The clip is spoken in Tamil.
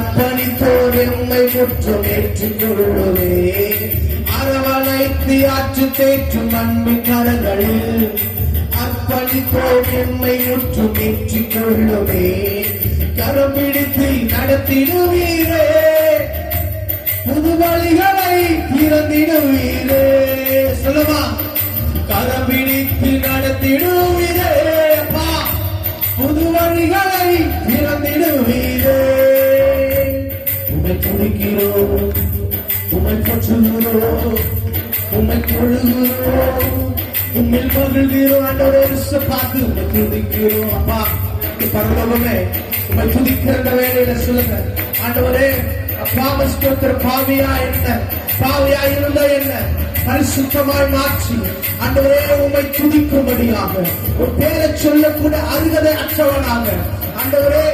அர்ப்பணித்தோர் எம்மை முற்றும் ஏற்றுக்கொள்ளுவே அரவணைத்து ஆற்று தேற்றும் அன்பின் கரங்களில் அர்ப்பணித்தோர் எம்மை முற்றும் ஏற்றுக்கொள்ளுவே கரம் பிடித்து நடத்திடுவீரே புது வழிகளை திறந்திடுவீரே சொல்லுமா கரம் பிடித்து நடத்திடுவீரே புது வழிகளை திறந்திடுவீரே உம்மை துதிக்கிறோம் உம்மை போற்றுகிறோம் உம்மை தொழுகிறோம் உம்மில் மகிழ்கிறோம் ஆண்டவரே பார்த்து உம்மை துதிக்கிறோம் அப்பா பரலோகமே உம்மை துதிக்கிற வேலையில சொல்லுங்க ஆண்டவரே அப்பாவை ஸ்தோத்திர பாவியா இருந்த என்ன பரிசுத்தமாய் மாற்றி ஆண்டவரே உம்மை துதிக்கும்படியாக ஒரு பேரை சொல்லக்கூட அருகதை அற்றவனாக ஆண்டவரே